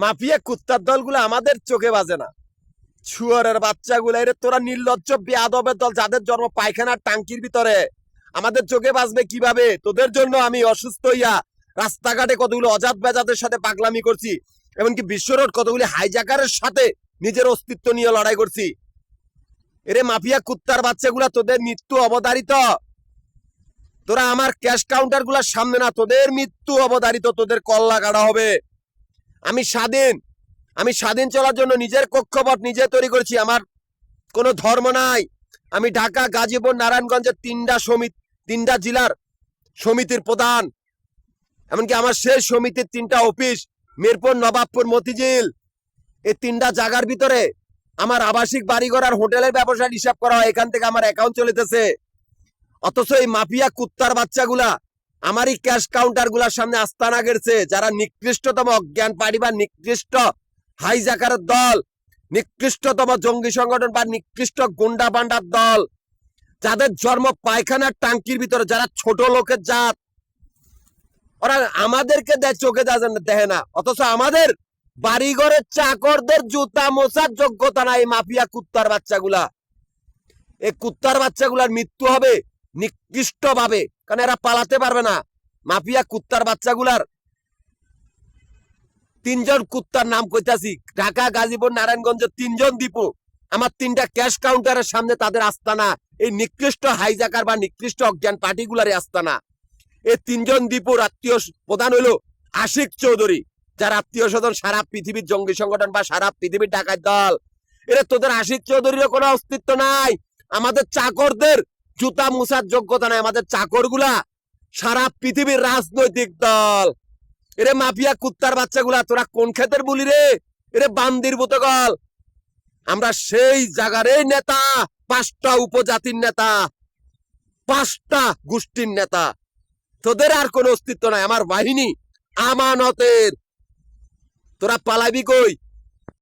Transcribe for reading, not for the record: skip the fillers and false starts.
Mafia কুত্তার দলগুলো আমাদের চোখে বাজে না। শুয়ারের বাচ্চাগুলো, এর তোরা নির্লজ্জ বেয়াদবের দল, যাদের জন্ম পায়খানার টাঙ্কির ভিতরে, আমাদের চোখে বাজবে কিভাবে? তোদের জন্য আমি অসুস্থ হইয়া রাস্তাঘাটে কতগুলো অজাত বেজাতের সাথে পাগলামি করছি, এমনকি বিশ্বরোড কতগুলি হাইজাকারের সাথে নিজের অস্তিত্ব নিয়ে লড়াই করছি। এরে মাফিয়া কুত্তার বাচ্চাগুলা, তোদের মৃত্যু অবধারিত। তোরা আমার ক্যাশ কাউন্টার গুলার সামনে না, তোদের মৃত্যু অবধারিত, তোদের কল্লা কাটা হবে। আমি স্বাধীন, আমি স্বাধীন চলার জন্য নিজের কক্ষপথ নিজে তৈরি করেছি। আমার কোনো ধর্ম নাই। আমি ঢাকা, গাজীপুর, নারায়ণগঞ্জের তিনটা জেলার সমিতির প্রধান। এমনকি আমার সেই সমিতির 3টা অফিস মিরপুর, নবাবপুর, মতিঝিল, এই 3টা জায়গার ভিতরে আমার আবাসিক বাড়িঘর আর হোটেলের ব্যবসার হিসাব করা হয়। এখান থেকে আমার অ্যাকাউন্ট চলিতেছে। অথচ এই মাফিয়া কুত্তার বাচ্চাগুলা আমারই ক্যাশ কাউন্টার গুলার সামনে আস্তানা গেছে, যারা নিকৃষ্টতম অজ্ঞান পার্টি বা নিকৃষ্ট হাইজাকারের দল, নিকৃষ্টতম জঙ্গি সংগঠন বা নিকৃষ্ট গুন্ডা বান্ডার দল, যাদের জন্ম পায়খানার টাঙ্কির ভিতরে, যারা ছোট লোকের জাত। ওরা আমাদেরকে চোখে দেখে না, অথচ আমাদের বাড়িঘরের চাকরদের জুতা মোছার যোগ্যতা নাই মাফিয়া কুত্তার বাচ্চাগুলা। এই কুত্তার বাচ্চাগুলার মৃত্যু হবে নিকৃষ্ট ভাবে, কারণ এরা পালাতে পারবে না। মাফিয়া কুত্তার বাচ্চাগুলার 3জন কুত্তার নাম কইতাছি। ঢাকা, গাজীপুর, নারায়ণগঞ্জ 3জন দীপু, আমার 3টা ক্যাশ কাউন্টারের সামনে তাদের আস্তানা। এই নিকৃষ্ট হাইজাকার বা নিকৃষ্ট অজ্ঞান পার্টিগুলার আস্তানা। এই 3জন দীপুর আত্মীয় প্রধান হইলো আশিক চৌধুরী, যার আত্মীয় স্বজন সারা পৃথিবীর জঙ্গি সংগঠন বা সারা পৃথিবীর ডাকাত দল। এরা তোদের আশিক চৌধুরীর কোনো অস্তিত্ব নাই। আমাদের চাকরদের জুতা মুছার যোগ্যতা নাই। আমাদের চাকরগুলা সারা পৃথিবীর রাজনৈতিক দল। এরে মাফিয়া কুত্তার বাচ্চাগুলা, তোরা কোন ক্ষেতের বুলি রে? এরে বান্দির বুতগল। আমরা সেই জায়গার নেতা, 5টা উপজাতির নেতা, 5টা গোষ্ঠীর নেতা। তোদের আর কোনো অস্তিত্ব নাই। আমার বাহিনী আমানতের। তোরা পালাবি কই?